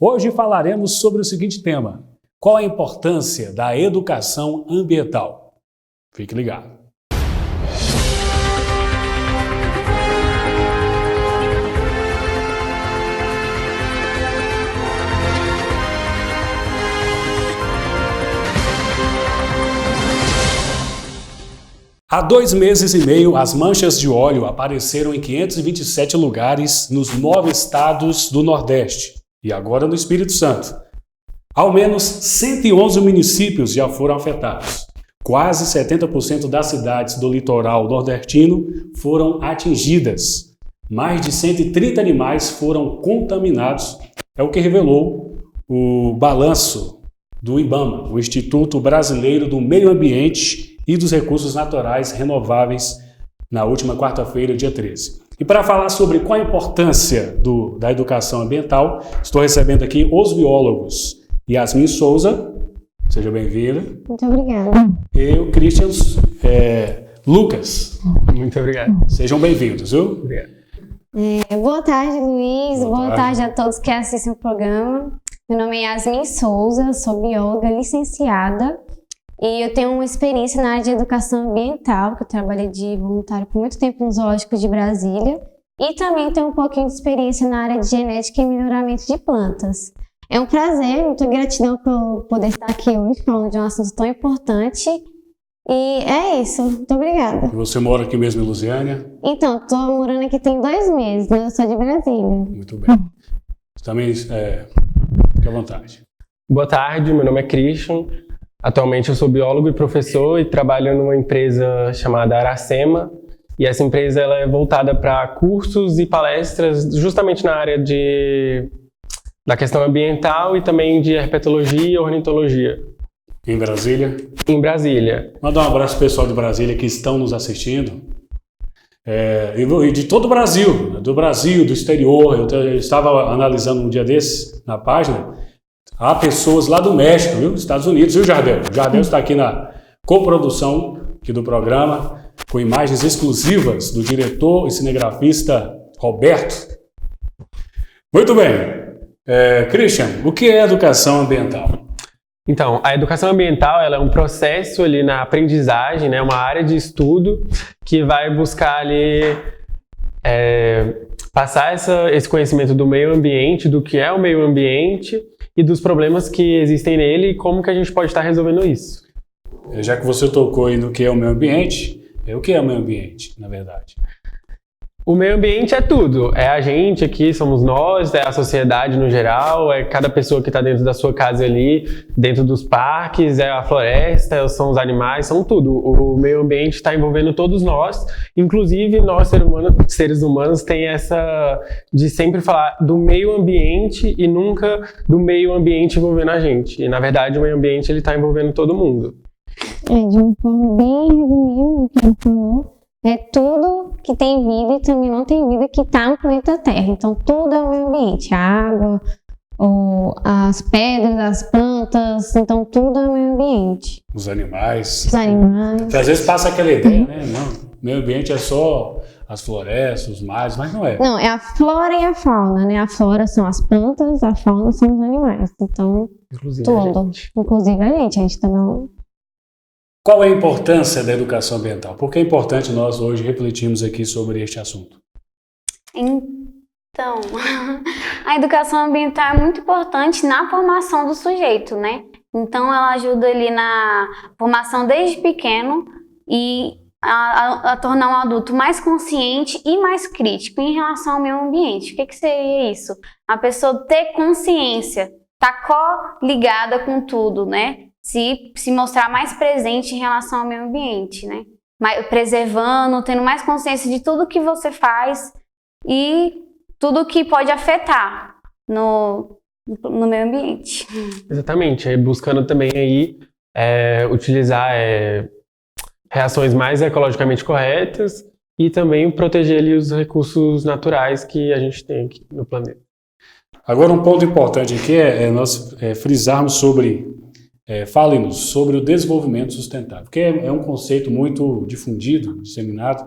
Hoje falaremos sobre o seguinte tema: qual a importância da educação ambiental? Fique ligado. Há 2 meses e meio, as manchas de óleo apareceram em 527 lugares nos 9 estados do Nordeste e agora no Espírito Santo. Ao menos 111 municípios já foram afetados. Quase 70% das cidades do litoral nordestino foram atingidas. Mais de 130 animais foram contaminados. É o que revelou o balanço do IBAMA, o Instituto Brasileiro do Meio Ambiente e dos Recursos Naturais Renováveis, na última quarta-feira, dia 13. E para falar sobre qual a importância da educação ambiental, estou recebendo aqui os biólogos Yasmin Souza, seja bem-vinda. Muito obrigada. E o Christian Lucas. Muito obrigado. Sejam bem-vindos, viu? Obrigado. Boa tarde, Luiz. Boa tarde a todos que assistem o programa. Meu nome é Yasmin Souza, sou bióloga licenciada. E eu tenho uma experiência na área de educação ambiental, que eu trabalhei de voluntário por muito tempo no Zoológico de Brasília. E também tenho um pouquinho de experiência na área de genética e melhoramento de plantas. É um prazer, muita gratidão por poder estar aqui hoje falando de um assunto tão importante. E é isso, muito obrigada. E você mora aqui mesmo em Lusiânia? Então, estou morando aqui tem 2 meses, mas eu sou de Brasília. Muito bem. Também, fique à vontade. Boa tarde, meu nome é Christian. Atualmente eu sou biólogo e professor e trabalho numa empresa chamada Aracema. E essa empresa ela é voltada para cursos e palestras justamente na área da questão ambiental e também de herpetologia e ornitologia. Em Brasília? Em Brasília. Mandar um abraço pro pessoal de Brasília que estão nos assistindo. E de todo o Brasil, do Brasil, do exterior. Eu estava analisando um dia desses na página. Há pessoas lá do México, viu? Estados Unidos, viu, Jardel? O Jardel está aqui na coprodução aqui do programa, com imagens exclusivas do diretor e cinegrafista Roberto. Muito bem. Christian, o que é educação ambiental? Então, a educação ambiental ela é um processo ali na aprendizagem, né? Uma área de estudo que vai buscar ali passar esse conhecimento do meio ambiente, do que é o meio ambiente e dos problemas que existem nele e como que a gente pode estar resolvendo isso. Já que você tocou aí no que é o meio ambiente, o que é o meio ambiente, na verdade? O meio ambiente é tudo. É a gente aqui, somos nós, é a sociedade no geral, é cada pessoa que está dentro da sua casa ali, dentro dos parques, é a floresta, são os animais, são tudo. O meio ambiente está envolvendo todos nós, inclusive nós, seres humanos, tem essa de sempre falar do meio ambiente e nunca do meio ambiente envolvendo a gente. E, na verdade, o meio ambiente está envolvendo todo mundo. De uma forma bem resumida, o que ele falou. É tudo que tem vida e também não tem vida que está no planeta Terra. Então, tudo é o meio ambiente. A água, as pedras, as plantas. Então, tudo é o meio ambiente. Os animais. Os animais. Porque às vezes passa aquela ideia, né? Não, meio ambiente é só as florestas, os mares, mas não é. Não, é a flora e a fauna, né? A flora são as plantas, a fauna são os animais. Então, Inclusive tudo. Inclusive a gente também... Qual é a importância da educação ambiental? Por que é importante nós hoje refletirmos aqui sobre este assunto? Então, a educação ambiental é muito importante na formação do sujeito, né? Então, ela ajuda ali na formação desde pequeno e a tornar um adulto mais consciente e mais crítico em relação ao meio ambiente. O que seria isso? A pessoa ter consciência, tá ligada com tudo, né? Se mostrar mais presente em relação ao meio ambiente, né? Preservando, tendo mais consciência de tudo que você faz e tudo que pode afetar no meio ambiente. Exatamente, buscando também aí utilizar reações mais ecologicamente corretas e também proteger ali os recursos naturais que a gente tem aqui no planeta. Agora, um ponto importante aqui é nós frisarmos sobre... Fale-nos sobre o desenvolvimento sustentável, porque é um conceito muito difundido, disseminado,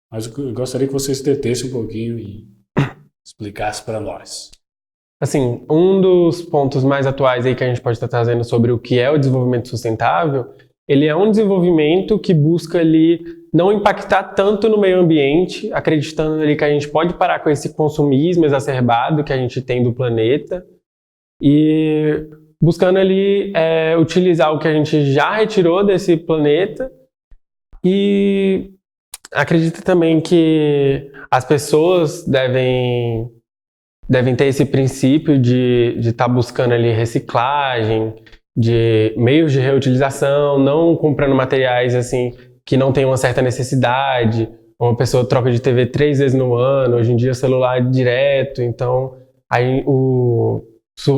mas eu gostaria que você se detesse um pouquinho e explicasse para nós. Assim, um dos pontos mais atuais aí que a gente pode estar trazendo sobre o que é o desenvolvimento sustentável, ele é um desenvolvimento que busca ali não impactar tanto no meio ambiente, acreditando ali que a gente pode parar com esse consumismo exacerbado que a gente tem do planeta e buscando ali utilizar o que a gente já retirou desse planeta e acredita também que as pessoas devem ter esse princípio de estar buscando ali reciclagem, de meios de reutilização, não comprando materiais assim que não tem uma certa necessidade. Uma pessoa troca de TV 3 vezes no ano, hoje em dia celular direto, então aí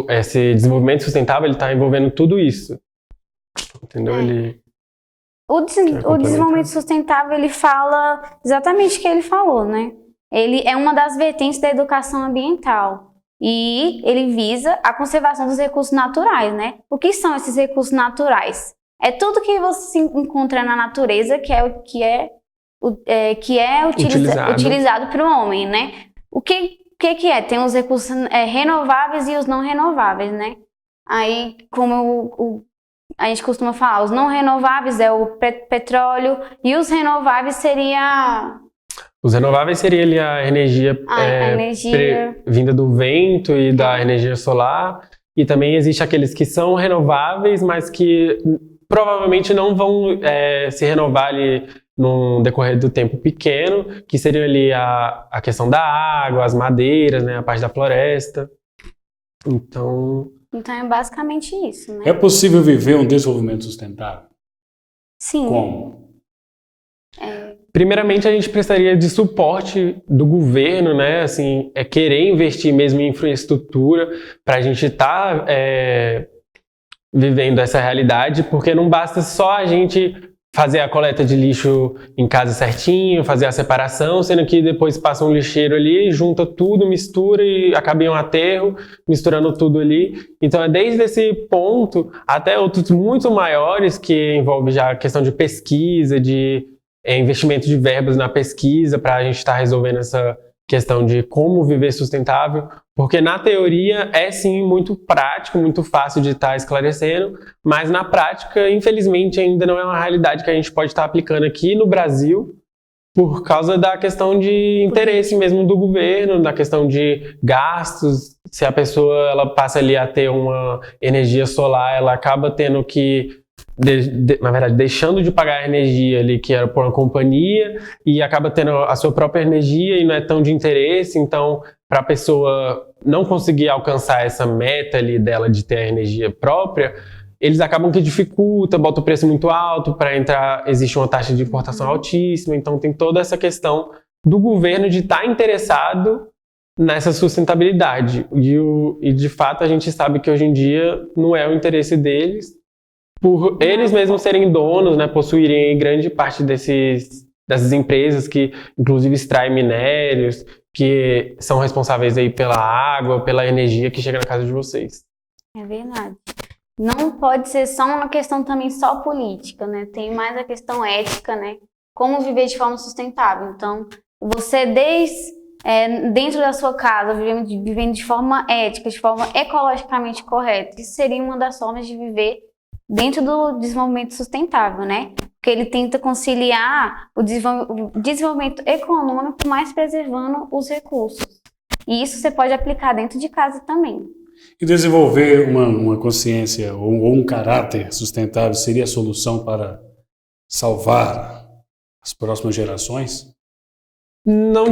esse desenvolvimento sustentável ele está envolvendo tudo isso, entendeu? O desenvolvimento sustentável ele fala exatamente o que ele falou, né? Ele é uma das vertentes da educação ambiental e ele visa a conservação dos recursos naturais, né? O que são esses recursos naturais? É tudo que você encontra na natureza que é utilizado pelo homem, né? O que é? Tem os recursos renováveis e os não renováveis, né? Aí, como a gente costuma falar, os não renováveis é o petróleo e os renováveis seria... Os renováveis seria ali a energia, vinda do vento e da energia solar. E também existe aqueles que são renováveis, mas que provavelmente não vão se renovar ali num decorrer do tempo pequeno, que seria ali a questão da água, as madeiras, né, a parte da floresta. Então é basicamente isso, né? É possível viver um desenvolvimento sustentável? Sim. Como? Primeiramente, a gente precisaria de suporte do governo, né? Assim, querer investir mesmo em infraestrutura para a gente estar vivendo essa realidade, porque não basta só a gente fazer a coleta de lixo em casa certinho, fazer a separação, sendo que depois passa um lixeiro ali, junta tudo, mistura e acaba em um aterro, misturando tudo ali. Então é desde esse ponto até outros muito maiores que envolve já a questão de pesquisa, de investimento de verbas na pesquisa para a gente estar resolvendo essa questão de como viver sustentável, porque na teoria é sim muito prático, muito fácil de estar esclarecendo, mas na prática, infelizmente, ainda não é uma realidade que a gente pode estar aplicando aqui no Brasil por causa da questão de interesse mesmo do governo, da questão de gastos. Se a pessoa ela passa ali a ter uma energia solar, ela acaba tendo que na verdade, deixando de pagar a energia ali que era por uma companhia e acaba tendo a sua própria energia e não é tão de interesse, então para a pessoa não conseguir alcançar essa meta ali dela de ter a energia própria, eles acabam que dificulta, bota o preço muito alto, para entrar existe uma taxa de importação altíssima, então tem toda essa questão do governo de estar interessado nessa sustentabilidade e de fato a gente sabe que hoje em dia não é o interesse deles, por eles mesmos serem donos, né, possuírem grande parte dessas empresas que inclusive extraem minérios, que são responsáveis aí pela água, pela energia que chega na casa de vocês. É verdade. Não pode ser só uma questão também só política, né? Tem mais a questão ética, né? Como viver de forma sustentável. Então, você dentro da sua casa, vivendo de forma ética, de forma ecologicamente correta, isso seria uma das formas de viver dentro do desenvolvimento sustentável, né? Porque ele tenta conciliar o desenvolvimento econômico, mas preservando os recursos. E isso você pode aplicar dentro de casa também. E desenvolver uma consciência ou um caráter sustentável seria a solução para salvar as próximas gerações? Não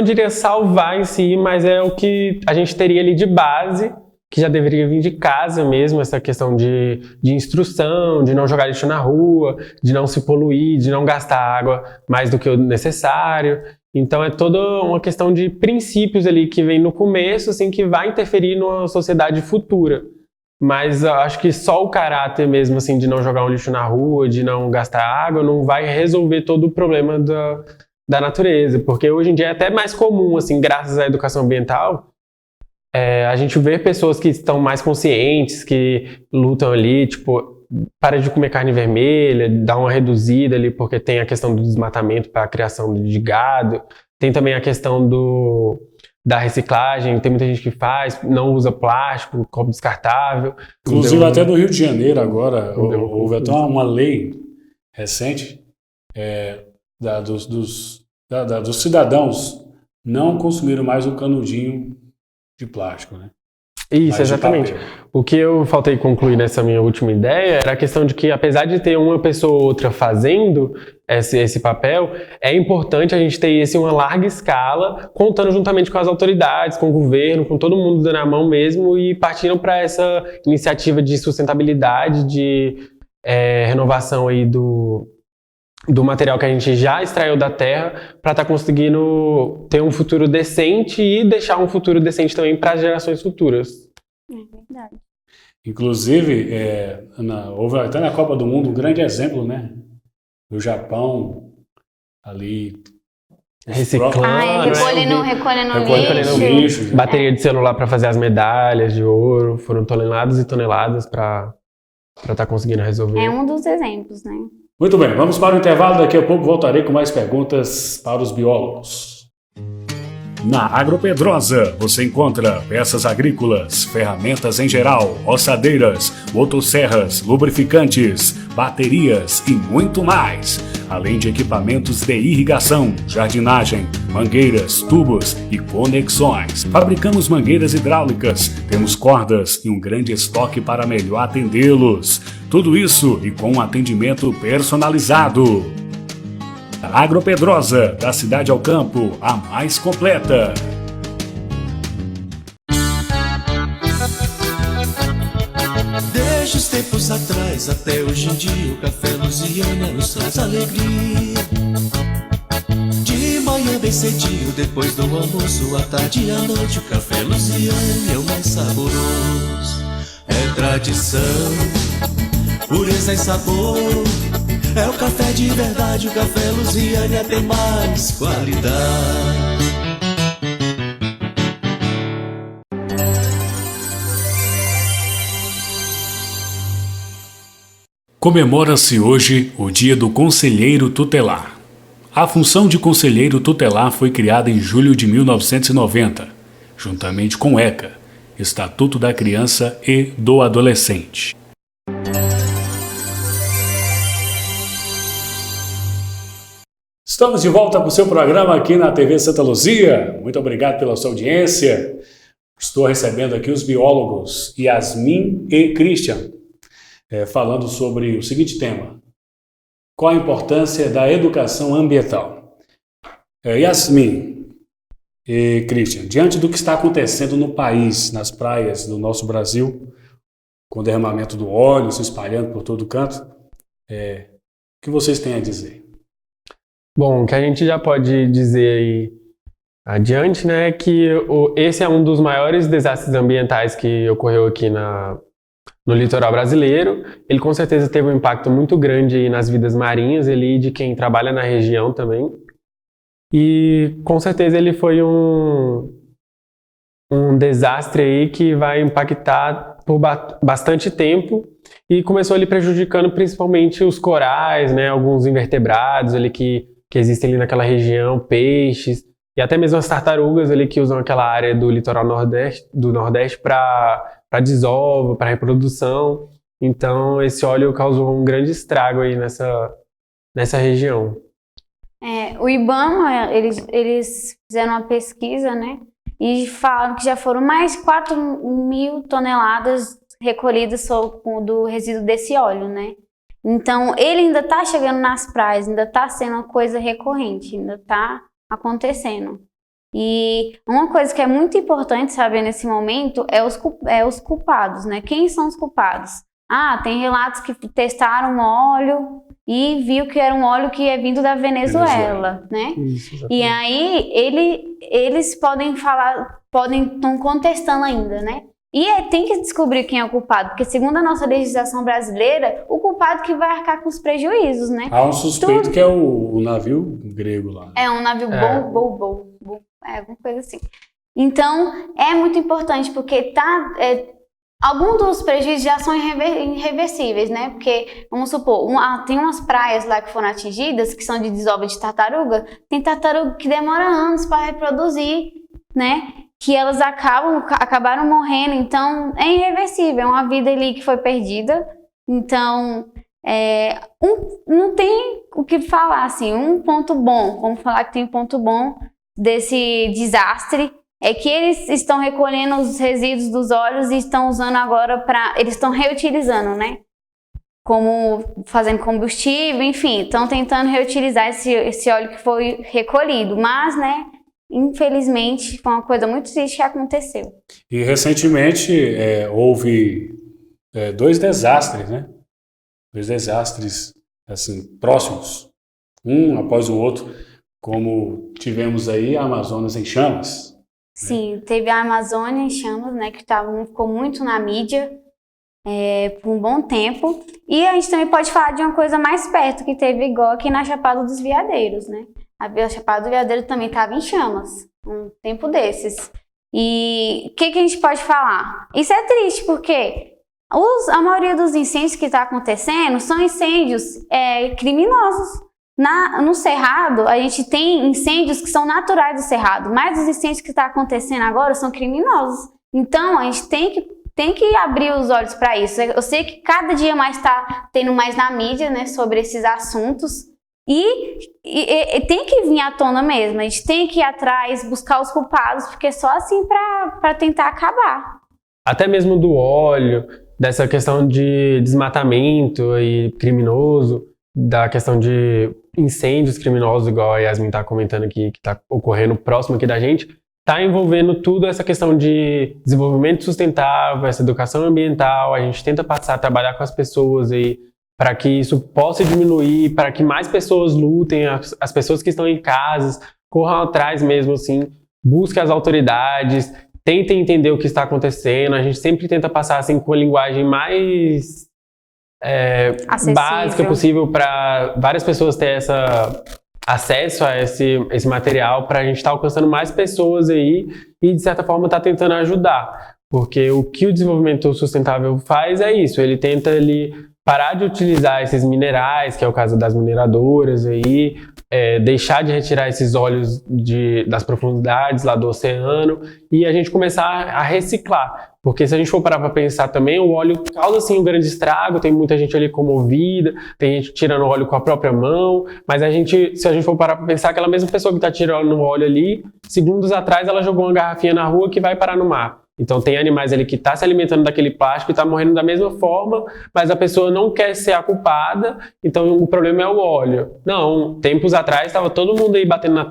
diria salvar em si, mas é o que a gente teria ali de base, que já deveria vir de casa mesmo, essa questão de instrução, de não jogar lixo na rua, de não se poluir, de não gastar água mais do que o necessário. Então é toda uma questão de princípios ali que vem no começo, assim, que vai interferir numa sociedade futura. Mas eu acho que só o caráter mesmo, assim, de não jogar um lixo na rua, de não gastar água, não vai resolver todo o problema da natureza. Porque hoje em dia é até mais comum, assim, graças à educação ambiental, a gente vê pessoas que estão mais conscientes, que lutam ali, tipo, para de comer carne vermelha, dá uma reduzida ali, porque tem a questão do desmatamento para a criação de gado, tem também a questão da reciclagem, tem muita gente que faz, não usa plástico, copo descartável. Inclusive até no Rio de Janeiro agora, houve até uma lei recente dos cidadãos não consumirem mais o canudinho de plástico, né? Isso, exatamente. O que eu faltei concluir nessa minha última ideia era a questão de que, apesar de ter uma pessoa ou outra fazendo esse papel, é importante a gente ter isso em uma larga escala, contando juntamente com as autoridades, com o governo, com todo mundo dando a mão mesmo e partindo para essa iniciativa de sustentabilidade, de renovação aí do material que a gente já extraiu da terra, para estar conseguindo ter um futuro decente e deixar um futuro decente também para as gerações futuras. É verdade. Inclusive, houve até na Copa do Mundo um grande exemplo, né? Do Japão, ali... Reciclando, recolhendo lixo. Bateria de celular para fazer as medalhas de ouro, foram toneladas e toneladas para estar conseguindo resolver. É um dos exemplos, né? Muito bem, vamos para o intervalo. Daqui a pouco voltarei com mais perguntas para os biólogos. Na Agropedrosa você encontra peças agrícolas, ferramentas em geral, roçadeiras, motosserras, lubrificantes, baterias e muito mais. Além de equipamentos de irrigação, jardinagem, mangueiras, tubos e conexões. Fabricamos mangueiras hidráulicas, temos cordas e um grande estoque para melhor atendê-los. Tudo isso e com um atendimento personalizado. Agropedrosa, da cidade ao campo, a mais completa. Desde os tempos atrás até hoje em dia, o Café Luziânia nos traz alegria. De manhã bem cedinho, depois do almoço, à tarde e à noite, o Café Luziânia é o mais saboroso. É tradição, pureza e sabor. É o café de verdade, o Café Luziânia tem mais qualidade. Comemora-se hoje o Dia do Conselheiro Tutelar. A função de conselheiro tutelar foi criada em julho de 1990, juntamente com o ECA, Estatuto da Criança e do Adolescente. Estamos de volta com o seu programa aqui na TV Santa Luzia. Muito obrigado pela sua audiência. Estou recebendo aqui os biólogos Yasmin e Christian, falando sobre o seguinte tema: qual a importância da educação ambiental? Yasmin e Christian, diante do que está acontecendo no país, nas praias do nosso Brasil, com o derramamento do óleo se espalhando por todo canto, o que vocês têm a dizer? Bom, o que a gente já pode dizer aí adiante, né, é que esse é um dos maiores desastres ambientais que ocorreu aqui no litoral brasileiro. Ele com certeza teve um impacto muito grande aí nas vidas marinhas ali, de quem trabalha na região também. E com certeza ele foi um desastre aí que vai impactar por bastante tempo e começou ali prejudicando principalmente os corais, né, alguns invertebrados ali que existem ali naquela região, peixes e até mesmo as tartarugas ali que usam aquela área do litoral nordeste para desova, para reprodução. Então esse óleo causou um grande estrago aí nessa região. O IBAMA, eles fizeram uma pesquisa, né, e falaram que já foram mais 4.000 toneladas recolhidas do resíduo desse óleo, né? Então, ele ainda está chegando nas praias, ainda está sendo uma coisa recorrente, ainda está acontecendo. E uma coisa que é muito importante saber nesse momento é os culpados, né? Quem são os culpados? Tem relatos que testaram óleo e viu que era um óleo que é vindo da Venezuela, né? Isso, e aí, eles podem estão contestando ainda, né? E tem que descobrir quem é o culpado, porque segundo a nossa legislação brasileira, o culpado que vai arcar com os prejuízos, né? Há um suspeito que é o navio grego lá. É um navio alguma coisa assim. Então, é muito importante, porque alguns dos prejuízos já são irreversíveis, né? Porque, vamos supor, tem umas praias lá que foram atingidas, que são de desova de tartaruga, tem tartaruga que demora anos para reproduzir, né? Que elas acabaram morrendo, então é irreversível, é uma vida ali que foi perdida. Então, não tem o que falar, assim, um ponto bom, vamos falar que tem um ponto bom desse desastre, é que eles estão recolhendo os resíduos dos óleos e estão usando agora eles estão reutilizando, né? Como fazendo combustível, enfim, estão tentando reutilizar esse óleo que foi recolhido, mas, né, infelizmente, foi uma coisa muito triste que aconteceu. E recentemente houve 2 desastres, né? 2 desastres, assim, próximos, um após o outro, como tivemos aí a Amazonas em chamas. Sim, teve a Amazônia em chamas, né, que ficou muito na mídia por um bom tempo. E a gente também pode falar de uma coisa mais perto, que teve igual aqui na Chapada dos Veadeiros, né? A Chapada do Veadeiro também estava em chamas, um tempo desses. E o que a gente pode falar? Isso é triste, porque a maioria dos incêndios que está acontecendo são incêndios criminosos. No Cerrado, a gente tem incêndios que são naturais do Cerrado, mas os incêndios que estão acontecendo agora são criminosos. Então, a gente tem que abrir os olhos para isso. Eu sei que cada dia mais está tendo mais na mídia, né, sobre esses assuntos. E tem que vir à tona mesmo. A gente tem que ir atrás, buscar os culpados, porque é só assim para tentar acabar. Até mesmo do óleo, dessa questão de desmatamento e criminoso, da questão de incêndios criminosos, igual a Yasmin está comentando aqui, que está ocorrendo próximo aqui da gente, está envolvendo tudo essa questão de desenvolvimento sustentável, essa educação ambiental. A gente tenta passar a trabalhar com as pessoas aí para que isso possa diminuir, para que mais pessoas lutem, as pessoas que estão em casas corram atrás mesmo, assim, busquem as autoridades, tentem entender o que está acontecendo. A gente sempre tenta passar assim com a linguagem mais básica possível para várias pessoas terem acesso a esse material, para a gente estar alcançando mais pessoas aí e, de certa forma, estar tentando ajudar. Porque o que o desenvolvimento sustentável faz é isso, ele tenta parar de utilizar esses minerais, que é o caso das mineradoras aí, deixar de retirar esses óleos das profundidades lá do oceano e a gente começar a reciclar. Porque se a gente for parar para pensar também, o óleo causa sim um grande estrago, tem muita gente ali comovida, tem gente tirando óleo com a própria mão, mas se a gente for parar para pensar, aquela mesma pessoa que está tirando o óleo ali, segundos atrás ela jogou uma garrafinha na rua que vai parar no mar. Então tem animais ali que estão se alimentando daquele plástico e estão morrendo da mesma forma, mas a pessoa não quer ser a culpada, então o problema é o óleo. Não, tempos atrás estava todo mundo aí batendo na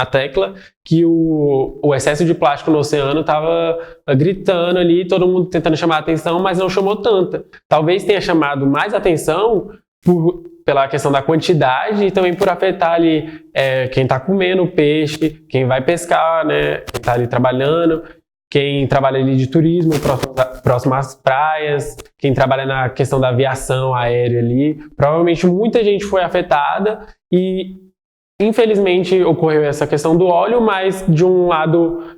tecla que o excesso de plástico no oceano estava gritando ali, todo mundo tentando chamar a atenção, mas não chamou tanta. Talvez tenha chamado mais atenção pela questão da quantidade e também por afetar ali quem está comendo o peixe, quem vai pescar, né, quem está ali trabalhando, quem trabalha ali de turismo, próximo às praias, quem trabalha na questão da aviação aérea ali. Provavelmente muita gente foi afetada e, infelizmente, ocorreu essa questão do óleo, mas de um lado,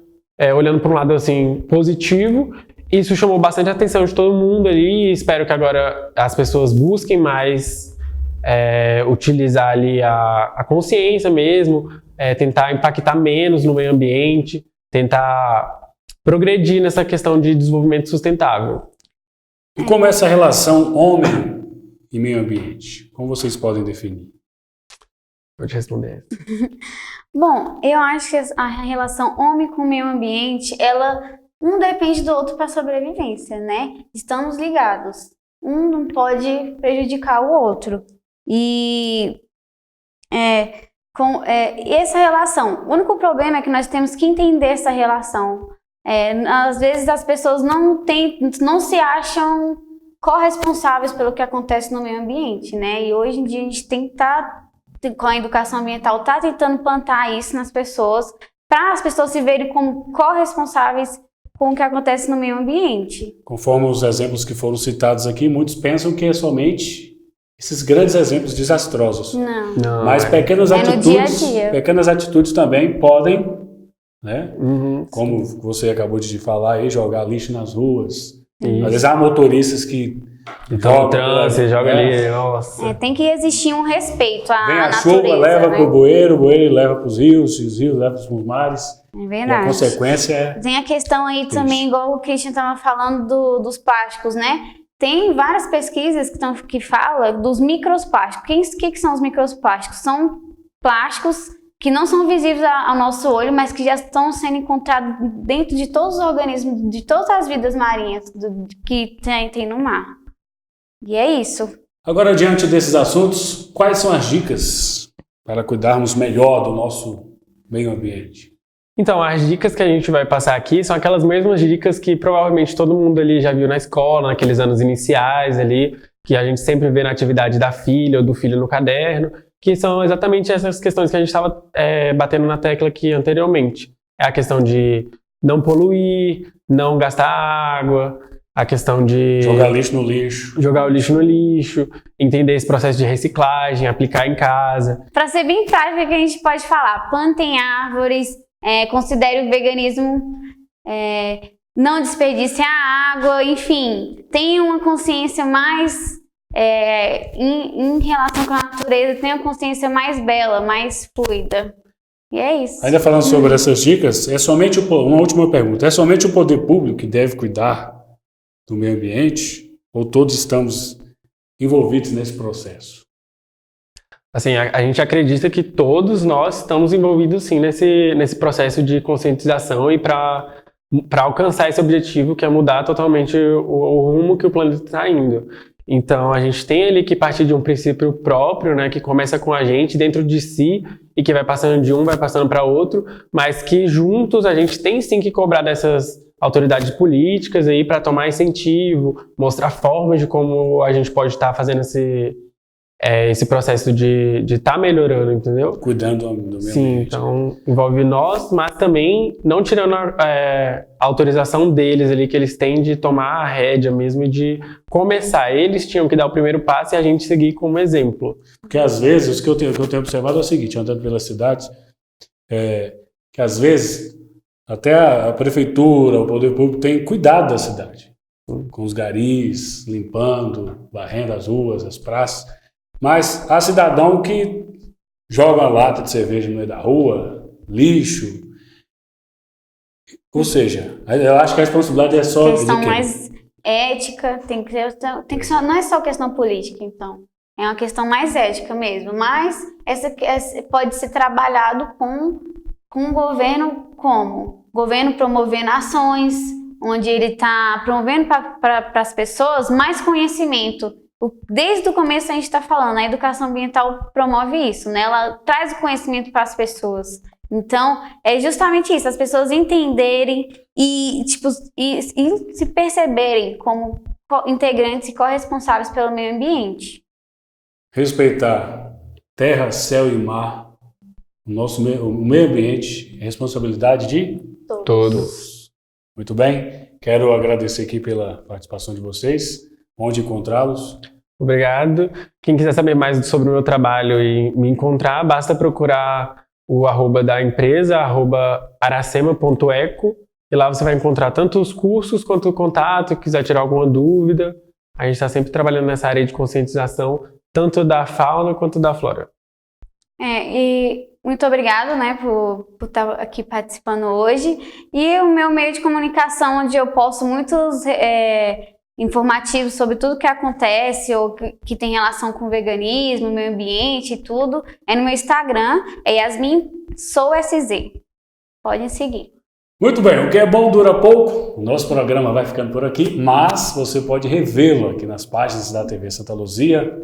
olhando para um lado assim, positivo, isso chamou bastante a atenção de todo mundo ali e espero que agora as pessoas busquem mais utilizar ali a consciência mesmo, tentar impactar menos no meio ambiente, tentar progredir nessa questão de desenvolvimento sustentável. E como é essa relação homem e meio ambiente? Como vocês podem definir? Vou te responder. Bom, eu acho que a relação homem com o meio ambiente, ela um depende do outro para a sobrevivência, né? Estamos ligados. Um não pode prejudicar o outro. E essa relação, o único problema é que nós temos que entender essa relação. Às vezes as pessoas não se acham corresponsáveis pelo que acontece no meio ambiente, né? E hoje em dia a gente tem que estar, com a educação ambiental, tentando plantar isso nas pessoas, para as pessoas se verem como corresponsáveis com o que acontece no meio ambiente. Conforme os exemplos que foram citados aqui, muitos pensam que é somente esses grandes exemplos desastrosos. Não. Mas pequenas atitudes, no dia a dia. Pequenas atitudes também podem, né? Como sim. você acabou de falar aí, jogar lixo nas ruas. Isso. Às vezes há motoristas que Então, você joga ali, nossa. Tem que existir um respeito à Vem a natureza, chuva, leva né? pro bueiro, o bueiro leva pros rios, os rios levam pros mares. É E a verdade. consequência é... Tem a questão aí também, igual o Christian estava falando dos plásticos, né? Tem várias pesquisas que falam dos microplásticos. O que são os microplásticos? São plásticos que não são visíveis ao nosso olho, mas que já estão sendo encontrados dentro de todos os organismos, de todas as vidas marinhas que tem no mar. E é isso. Agora, diante desses assuntos, quais são as dicas para cuidarmos melhor do nosso meio ambiente? Então, as dicas que a gente vai passar aqui são aquelas mesmas dicas que provavelmente todo mundo ali já viu na escola, naqueles anos iniciais ali, que a gente sempre vê na atividade da filha ou do filho no caderno, que são exatamente essas questões que a gente estava batendo na tecla aqui anteriormente. É a questão de não poluir, não gastar água, a questão de... Jogar lixo no lixo. Jogar o lixo no lixo, entender esse processo de reciclagem, aplicar em casa. Para ser bem prático, que a gente pode falar, plantem árvores, considere o veganismo, não desperdice a água, enfim, tenha uma consciência mais em relação com a natureza, tenha uma consciência mais bela, mais fluida. E é isso. Ainda falando sobre essas dicas, uma última pergunta, é somente o poder público que deve cuidar do meio ambiente ou todos estamos envolvidos nesse processo? Assim, a gente acredita que todos nós estamos envolvidos sim nesse processo de conscientização e para alcançar esse objetivo que é mudar totalmente o rumo que o planeta está indo. Então a gente tem ali que partir de um princípio próprio, né, que começa com a gente dentro de si e que vai passando de um, vai passando para outro, mas que juntos a gente tem sim que cobrar dessas autoridades políticas aí para tomar incentivo, mostrar formas de como a gente pode estar fazendo esse processo de estar melhorando, entendeu? Cuidando do meio Sim, ambiente. então envolve nós, mas também não tirando a autorização deles ali, que eles têm de tomar a rédea mesmo e de começar. Eles tinham que dar o primeiro passo e a gente seguir como exemplo. Porque às vezes, o que eu tenho observado é o seguinte, andando pelas cidades, que às vezes até a prefeitura, o poder público tem cuidado da cidade, com os garis, limpando, varrendo as ruas, as praças. Mas há cidadão que joga lata de cerveja no meio da rua, lixo. Ou seja, eu acho que a responsabilidade é só Questão de quem? mais ética, não é só questão política, então. É uma questão mais ética mesmo. Mas essa pode ser trabalhado com o governo como? O governo promovendo ações, onde ele está promovendo para as pessoas mais conhecimento. Desde o começo a gente está falando, a educação ambiental promove isso, né? Ela traz o conhecimento para as pessoas. Então, é justamente isso, as pessoas entenderem e se perceberem como integrantes e corresponsáveis pelo meio ambiente. Respeitar terra, céu e mar, o meio ambiente, é responsabilidade de Todos. Muito bem, quero agradecer aqui pela participação de vocês. Onde encontrá-los? Obrigado. Quem quiser saber mais sobre o meu trabalho e me encontrar, basta procurar o @ da empresa, @aracema.eco, e lá você vai encontrar tanto os cursos quanto o contato, quiser tirar alguma dúvida. A gente está sempre trabalhando nessa área de conscientização, tanto da fauna quanto da flora. E muito obrigado, né, por estar aqui participando hoje. E o meu meio de comunicação, onde eu posto muitos informativos sobre tudo que acontece ou que tem relação com veganismo, meio ambiente e tudo, é no meu Instagram, é YasminSouSZ. Podem seguir. Muito bem, o que é bom dura pouco. O nosso programa vai ficando por aqui, mas você pode revê-lo aqui nas páginas da TV Santa Luzia.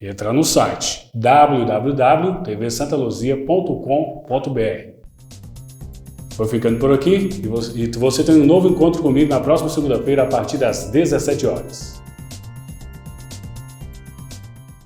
Entra no site www.tvsantaluzia.com.br. Vou ficando por aqui e você tem um novo encontro comigo na próxima segunda-feira a partir das 17 horas.